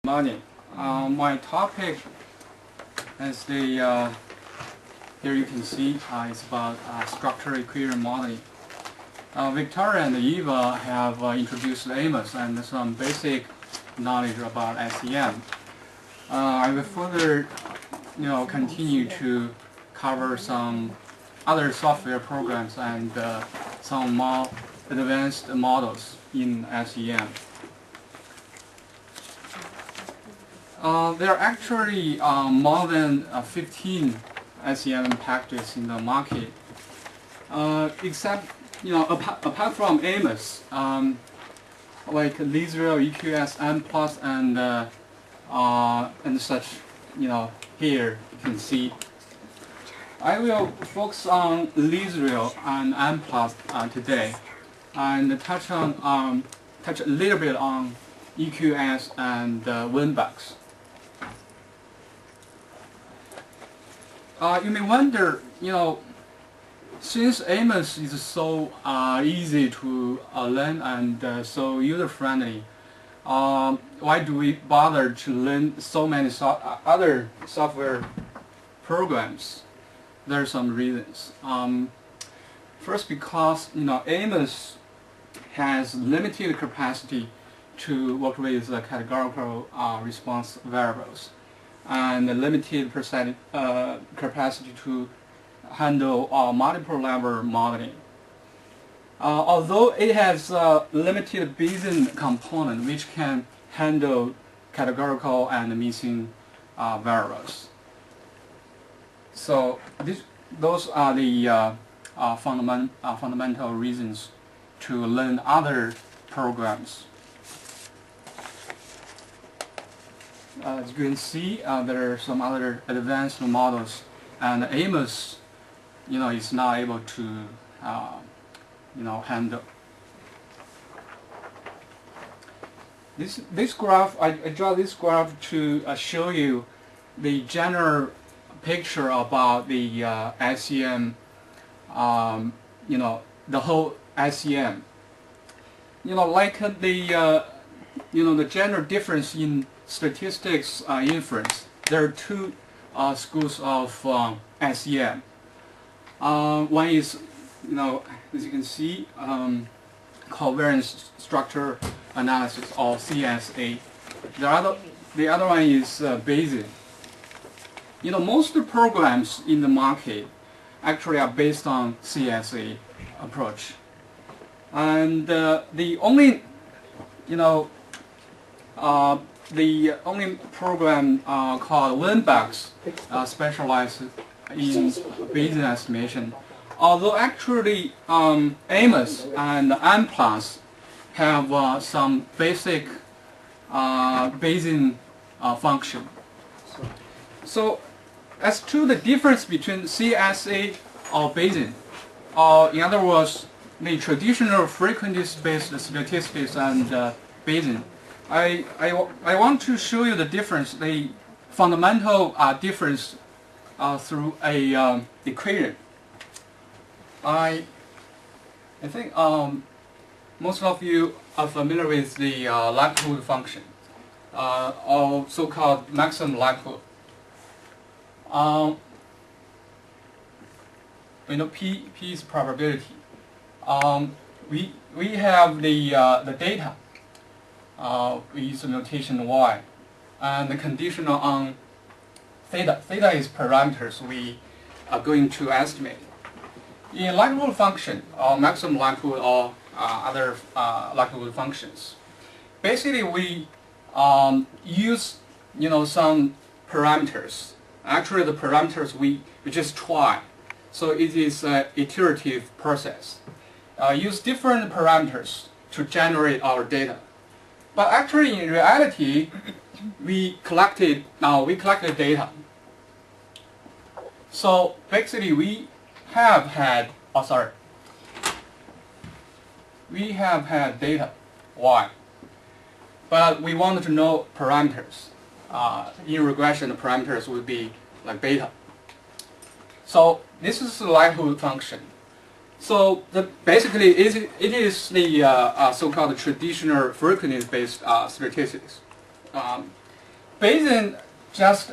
Money. My topic is here you can see it's about structural equilibrium modeling. Victoria and Eva have introduced AMOS and some basic knowledge about SEM. I will further, continue to cover some other software programs and some more advanced models in SEM. There are actually more than 15 SEM packages in the market, except apart from AMOS, like Lisrael, EQS, M+, and such. Here you can see. I will focus on Lisrael and M+ today, and touch a little bit on EQS and Winbox. You may wonder, since AMOS is so easy to learn and so user-friendly, why do we bother to learn so many other software programs? There are some reasons. First, because AMOS has limited capacity to work with the categorical response variables, and a limited capacity to handle multiple level modeling. Although it has a limited Bayesian component which can handle categorical and missing variables. So those are the fundamental reasons to learn other programs. As you can see, there are some other advanced models, and AMOS, is not able to, handle. This graph, I draw this graph to show you the general picture about the SEM, the whole SEM. Like the general difference in statistics inference. There are two schools of SEM. One is, as you can see, covariance structure analysis, or CSA. The other one is Bayesian. Most programs in the market actually are based on CSA approach, and the only program called Winbox specializes in Bayesian estimation. Although actually AMOS and M+ have some basic Bayesian function. So as to the difference between CSA or Bayesian, or in other words, the traditional frequency-based statistics and Bayesian, I want to show you the difference, the fundamental difference through a equation. I think most of you are familiar with the likelihood function, or so-called maximum likelihood. P is probability. We have the data. We use the notation y, and the conditional on theta. Theta is parameters we are going to estimate. In likelihood function, or maximum likelihood, or other likelihood functions, basically we use some parameters. Actually, the parameters we just try. So it is an iterative process. Use different parameters to generate our data. But actually, in reality, we collected data. So basically, we have had data y, but we wanted to know parameters. In regression, the parameters would be like beta. So this is the likelihood function. So basically, it is the so-called traditional frequency-based statistics. Bayesian just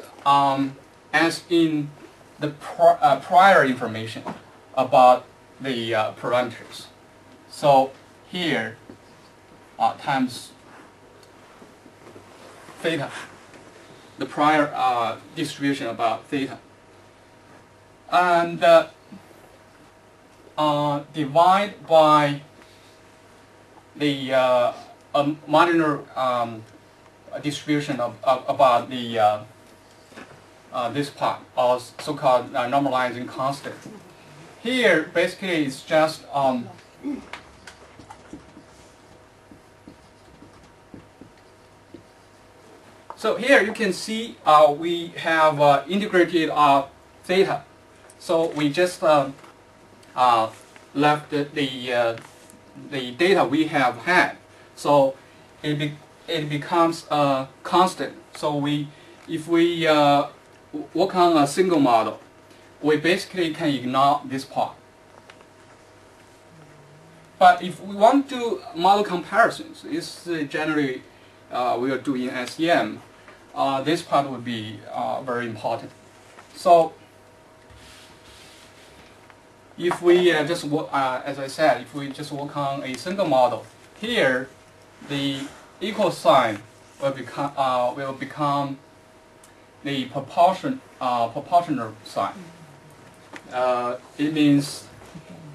adds in the prior information about the parameters. So here times theta, the prior distribution about theta, and divide by the marginal distribution of about the this part, or so-called normalizing constant. Here, basically, it's just so here you can see we have integrated theta. So we just left the data we have had. So it becomes a constant. So if we work on a single model, we basically can ignore this part. But if we want to do model comparisons, it's generally we are doing SEM. This part would be very important. So if we just work, as I said, if we just work on a single model, here the equal sign will become the proportional sign. It means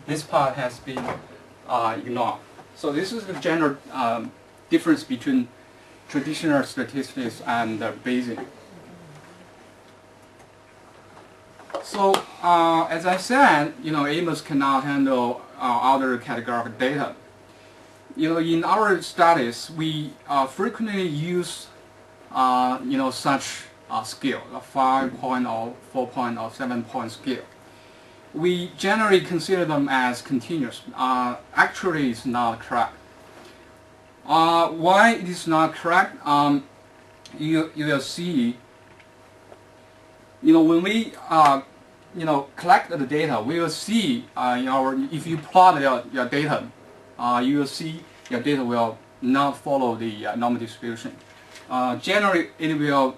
this part has been ignored. So this is the general difference between traditional statistics and Bayesian. So as I said, AMOS cannot handle other categorical data. In our studies, we frequently use such scale, a 5-point or 4-point or 7-point scale. We generally consider them as continuous. Actually, it's not correct. Why it is not correct? You will see. When we collect the data, we will see if you plot your data, you will see your data will not follow the normal distribution. Generally, it will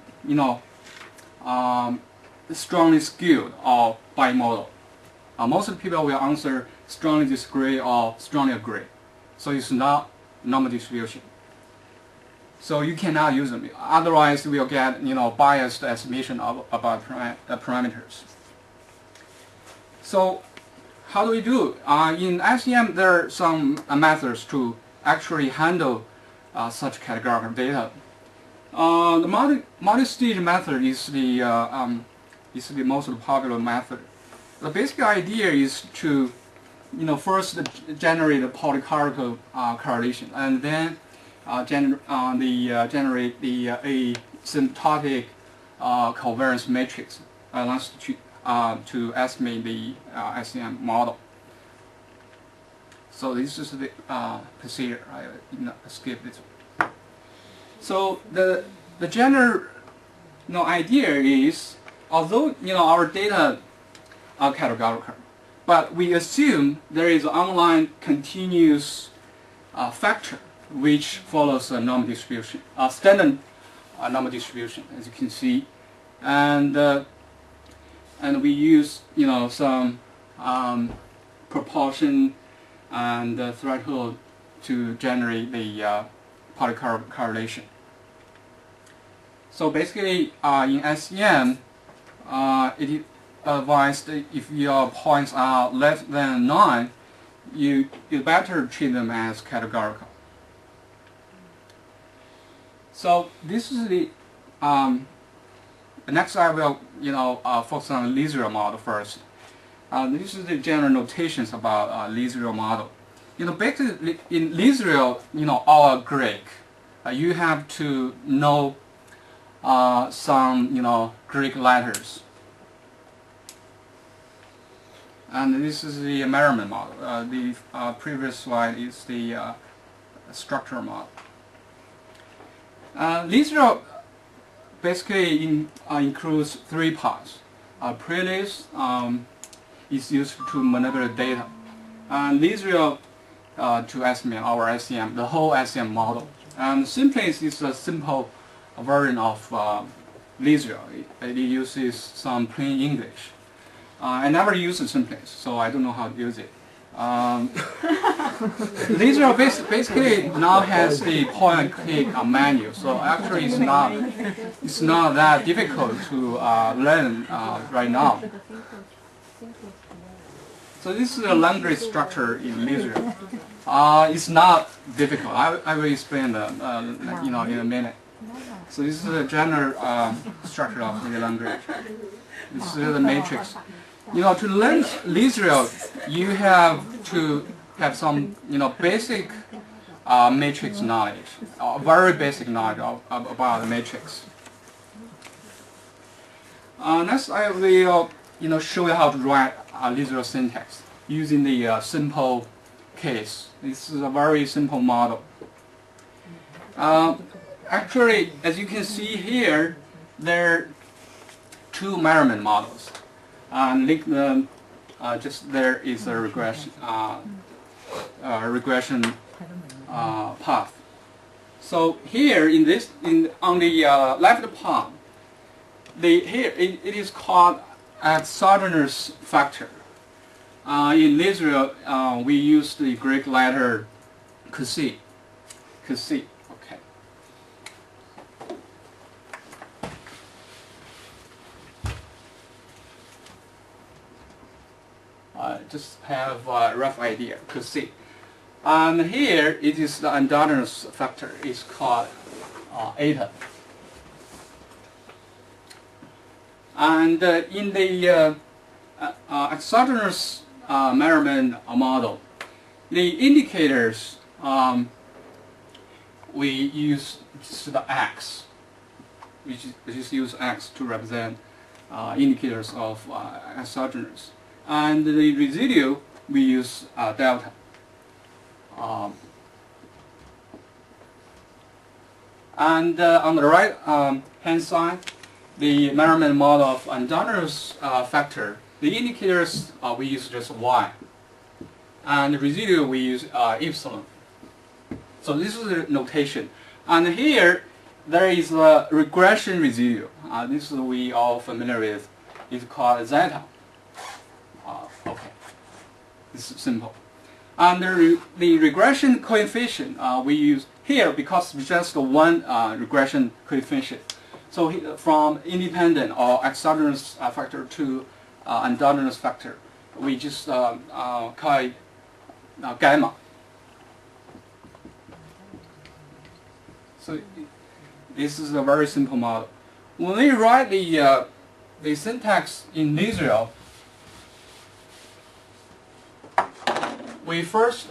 strongly skewed or bimodal. Most of the people will answer strongly disagree or strongly agree. So it's not normal distribution. So you cannot use them. Otherwise, we'll get biased estimation about parameters. So how do we do? In SEM, there are some methods to actually handle such categorical data. The multi-stage method is the most popular method. The basic idea is to first generate a polycarpical correlation, and then generate a symptotic covariance matrix to estimate the SEM model. So this is the procedure. I skip this. So the general idea is, although our data are categorical, but we assume there is an underlying continuous factor which follows a normal distribution, a standard normal distribution, as you can see, and we use some proportion and threshold to generate the polycarp correlation. So basically, in SEM, it is advised that if your points are less than 9, you better treat them as categorical. So this is the next I will focus on the Lee zero model first. This is the general notations about Lee zero model. Basically in Lee zero, or Greek, you have to know some Greek letters. And this is the Merriman model. The previous slide is the structural model. Lee zero basically includes 3 parts. Prelist is used to manipulate data. Lee zero to estimate our SEM, the whole SEM model. And simplest is a simple version of Lisio. It uses some plain English. I never used it someplace, so I don't know how to use it. Lisio basically now has a point-and-click menu, so actually it's not that difficult to learn right now. So this is a language structure in Lisio. It's not difficult. I will explain in a minute. So this is the general structure of the language. This is the matrix. To learn Lisio, you have to have some basic matrix knowledge, very basic knowledge about the matrix. Next, I will show you how to write Lisio syntax using the simple case. This is a very simple model. Actually, as you can see here, there are two measurement models. Link them. Just there is a regression path. So here on the left palm, here it is called exogenous factor. In Lisio, we use the Greek letter Xi. Okay. Just have a rough idea, Xi. And here it is the endogenous factor. It's called eta. And in the exogenous measurement model, the indicators we use the x. We just use x to represent indicators of exogenous. And the residue, we use delta. And on the right hand side, the measurement model of endogenous factor, the indicators we use just y. And the residue we use epsilon. So this is the notation. And here, there is a regression residue. This is we all familiar with. It's called zeta. Okay, this is simple. And the regression coefficient we use here because it's just one regression coefficient. So from independent or exogenous factor to endogenous factor, we just call it gamma. So this is a very simple model. When we write the syntax in Lisio, we first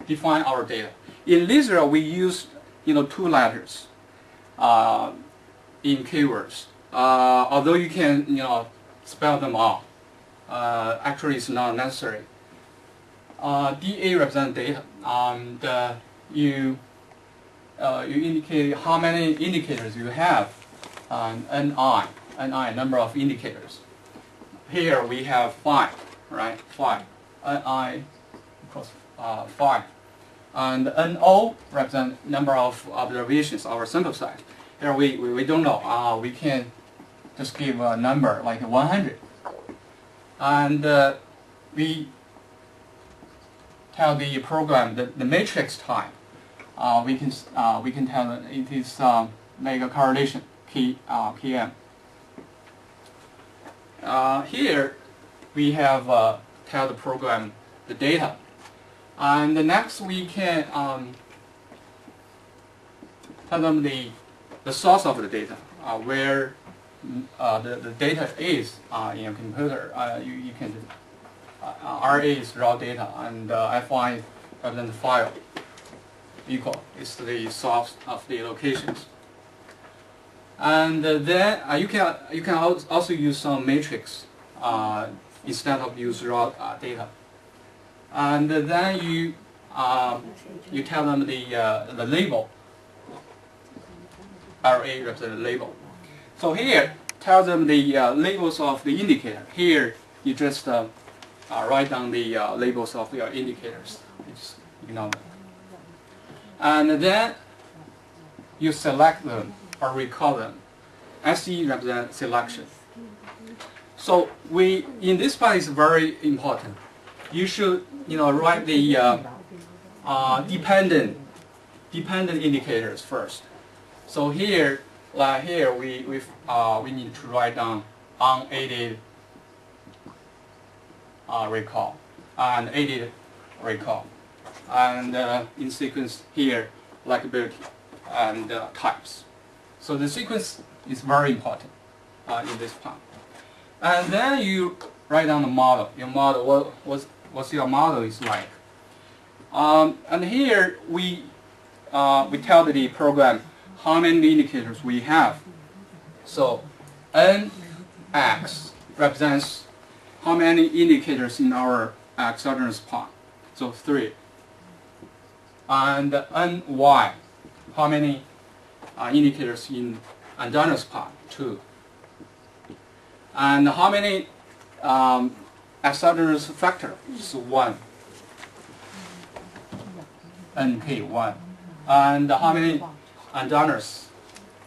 define our data. In Lisio, we use two letters in keywords. Although you can spell them out, actually it's not necessary. DA represents data, and you indicate how many indicators you have. NI number of indicators. Here we have 5, right? 5. NI equals 5. And NO represents number of observations, our sample size. Here we don't know. We can just give a number like 100. And we tell the program the matrix type. We can tell that it is make a correlation KM. Here we have tell the program the data, and the next we can tell them the source of the data, where the data is in a computer. You can RA is raw data, and FI represents the file. Equal is the source of the locations. And then you can also use some matrix instead of use raw data. And then you tell them the label. RA represents the label. So here tell them the labels of the indicator. Here you just write down the labels of your indicators. You just ignore them. And then you select them or recall them. SE represents selection. So in this part is very important. You should write the dependent indicators first. So here we need to write down unaided recall and aided recall, and in sequence here likability and types. So the sequence is very important in this part. And then you write down the model. Your model, what's your model is like. And here we tell the program how many indicators we have. So nx represents how many indicators in our exogenous part. So 3. And ny, how many indicators in endogenous part? 2. And how many exogenous factors? 1. nk 1. And how many endogenous?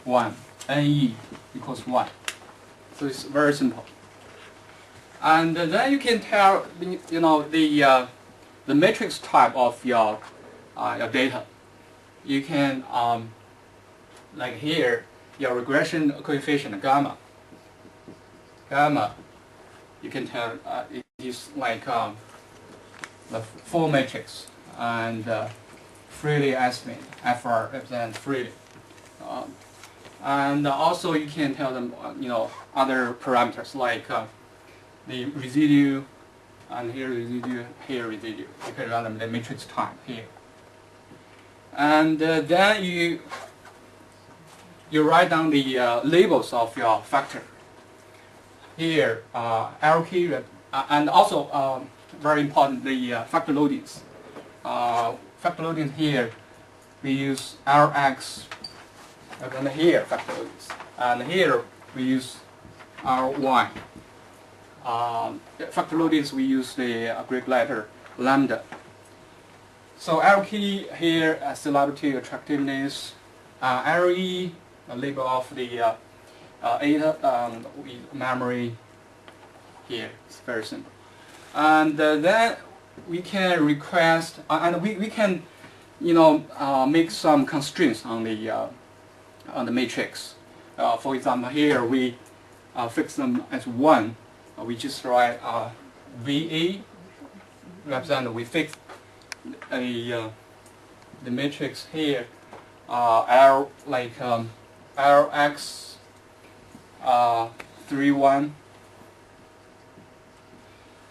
1. ne equals 1. So it's very simple. And then you can tell the matrix type of your data. You can like here your regression coefficient gamma. You can tell it is like the full matrix, and freely estimate FR represents freely. And also you can tell them other parameters like the residue, and here residue, here residue. You can run them the matrix type here. And then you write down the labels of your factor. Here, LK, and also very important, the factor loadings. Factor loadings here, we use Rx, and here factor loadings, and here we use Ry. Factor loadings we use the Greek letter lambda. So LK here, celebrity attractiveness, LE, a label of the eta memory here. It's very simple. And then we can request, and we can make some constraints on the matrix. For example, here we fix them as 1. We just write VA represent, we fix the matrix here L like LX 3 1.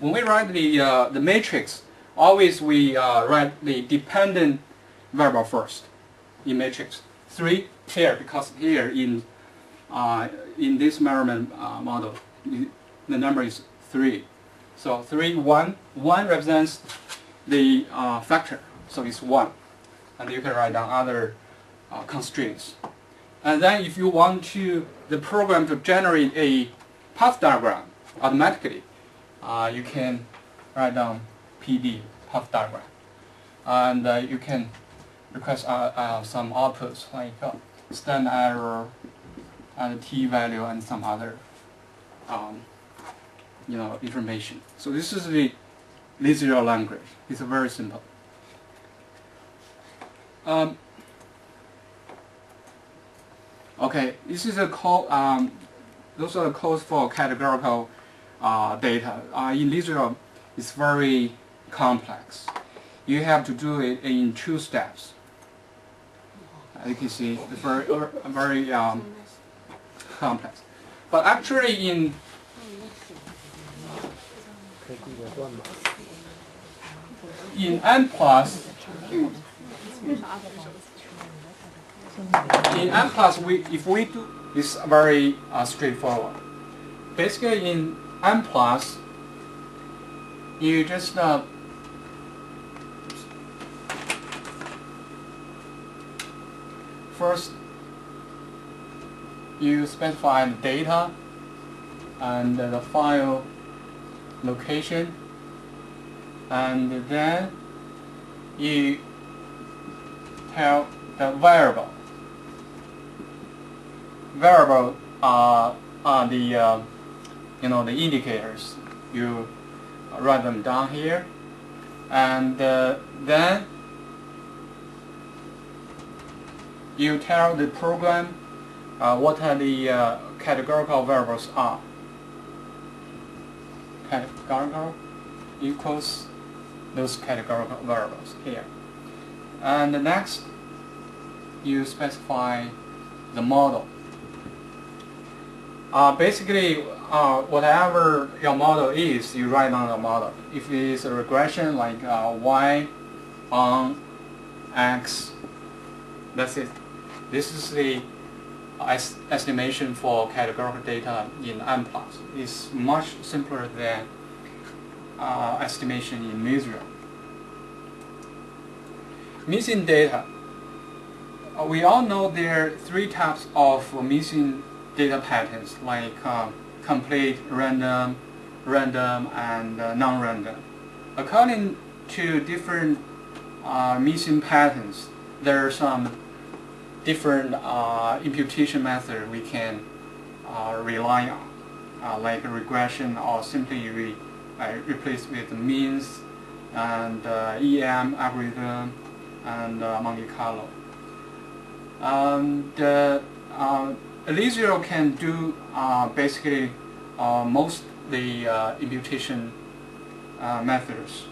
When we write the matrix, always we write the dependent variable first in matrix. 3 here, because here in this measurement model the number is 3. So 3 1 1 represents the factor, so it's 1, and you can write down other constraints. And then if you want the program to generate a path diagram automatically, you can write down PD, path diagram, and you can request some outputs like standard error and t-value and some other information. So this is the Lisp language. It's very simple. Okay, this is a code. Those are the codes for categorical data. In Lisp, it's very complex. You have to do it in 2 steps. As you can see, it's very complex. But actually, in N+, if we do, it's very straightforward. Basically, in N+, you just first you specify the data and the file location, and then you tell the variable variable are the the indicators. You write them down here, and then you tell the program what are the categorical variables are. Categorical equals those categorical variables here. And the next, you specify the model. Basically, whatever your model is, you write down the model. If it is a regression like y on x, that's it. This is the estimation for categorical data in M+. It's much simpler than estimation in Lisio. Missing data. We all know there are three types of missing data patterns, like complete, random, and non-random. According to different missing patterns, there are some different imputation methods we can rely on, like regression, or simply replace with means, and EM algorithm, and Monte Carlo. Lisio can do basically most the imputation methods,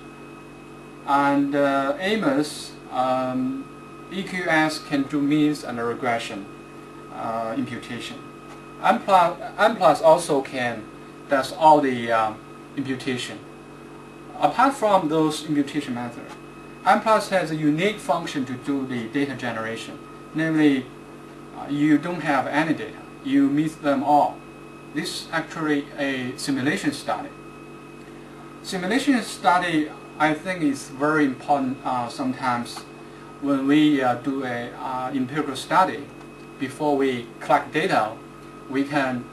and Amos EQS can do means and regression imputation. M+ also can does all the imputation. Apart from those imputation methods, M+ has a unique function to do the data generation. Namely, you don't have any data, you miss them all. This is actually a simulation study. Simulation study, I think, is very important sometimes when we do a empirical study. Before we collect data, we can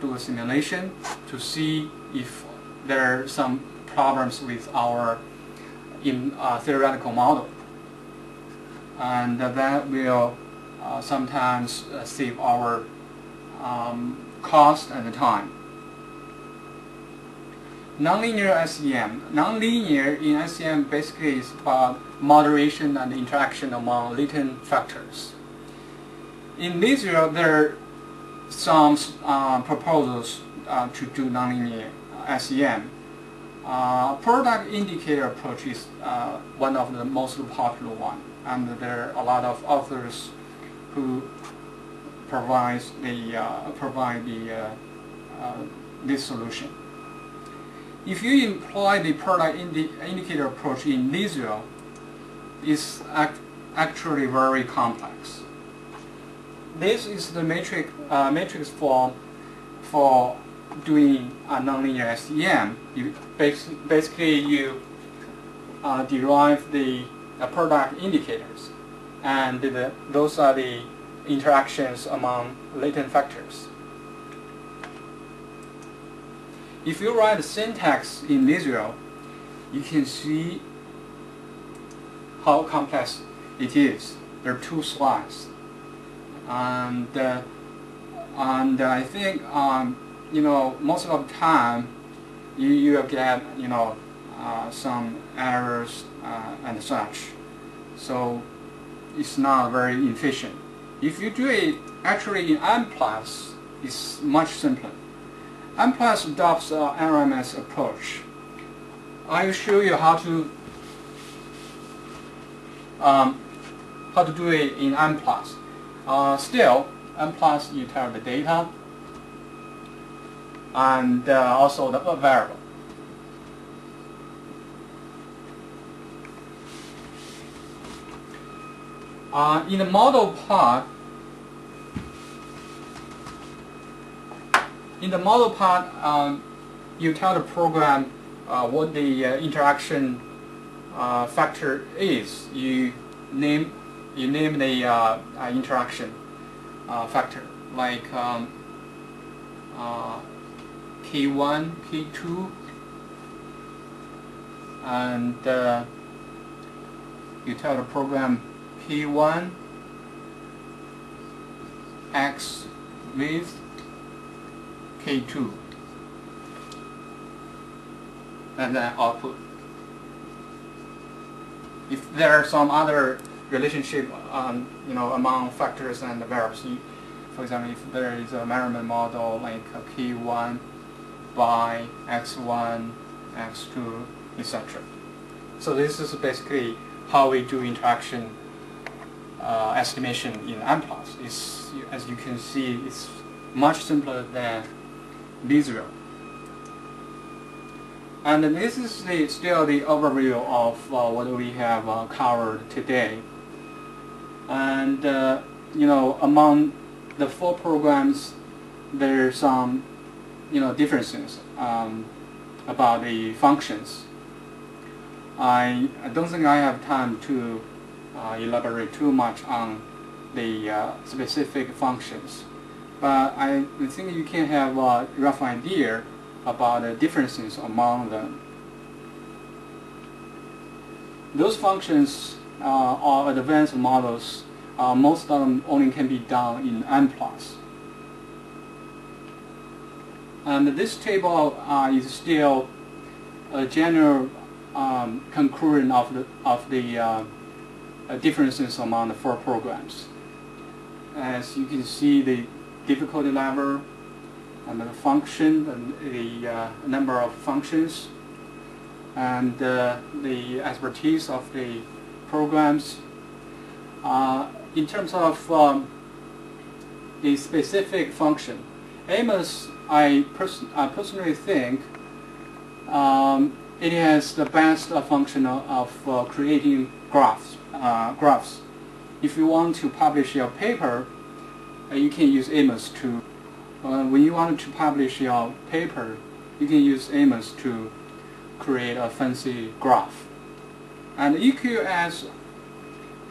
do a simulation to see if there are some problems with our theoretical model, and that will sometimes save our cost and time. Nonlinear SEM. Nonlinear in SEM basically is about moderation and interaction among latent factors. In Lisio, there are some proposals to do nonlinear SEM. Product indicator approach is one of the most popular one, and there are a lot of authors who provide this solution. If you employ the product indicator approach in Lisio, it's actually very complex. This is the matrix form for doing a nonlinear SEM. Basically, you derive the product indicators, and those are the interactions among latent factors. If you write the syntax in Lisio, you can see how complex it is. There are two slides, and I think most of the time you will get some errors and such. So it's not very efficient. If you do it actually in M+, it's much simpler. M+ adopts an RMS approach. I will show you how to do it in M+. Still, M+, you tell the data and also the variable. In the model part, you tell the program what the interaction factor is. You name the interaction factor, like P1, P2, and you tell the program P1 X with K2, and then output. If there are some other relationship, among factors and variables, for example, if there is a measurement model like a K1 by X1, X2, etc. So this is basically how we do interaction estimation in MPLOS. As you can see, it's much simpler than Lisio. And this is still the overview of what we have covered today. And among the 4 programs, there are some differences about the functions. I don't think I have time to elaborate too much on the specific functions, but I think you can have a rough idea about the differences among them. Those functions are advanced models. Most of them only can be done in MPLOS. And this table is still a general concurrent of the differences among the 4 programs. As you can see, the difficulty level and the function, and the number of functions, and the expertise of the programs. In terms of the specific function, Amos, I personally think it has the best function of creating graphs. If you want to publish your paper, you can use Amos to. When you want to publish your paper, you can use Amos to create a fancy graph. And EQS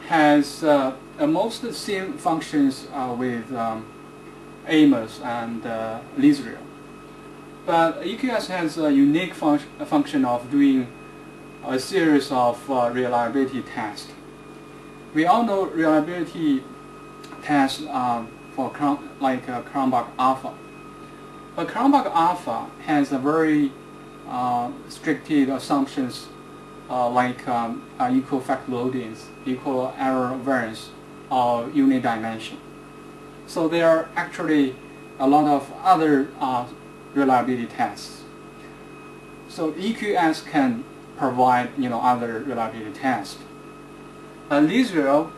has most of the same functions with Amos and Lisio. But EQS has a unique function of doing a series of reliability tests. We all know reliability tests for Cronbach alpha. But Cronbach alpha has a very restricted assumptions like equal factor loadings, equal error variance, or unit dimension. So there are actually a lot of other reliability tests. So EQS can provide other reliability tests. Lisio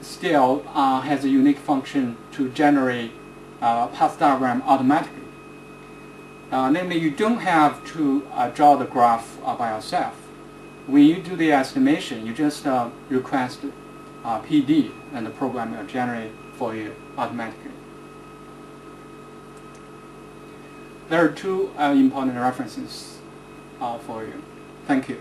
still has a unique function to generate path diagram automatically. Namely, you don't have to draw the graph by yourself. When you do the estimation, you just request PD, and the program will generate for you automatically. There are 2 important references for you. Thank you.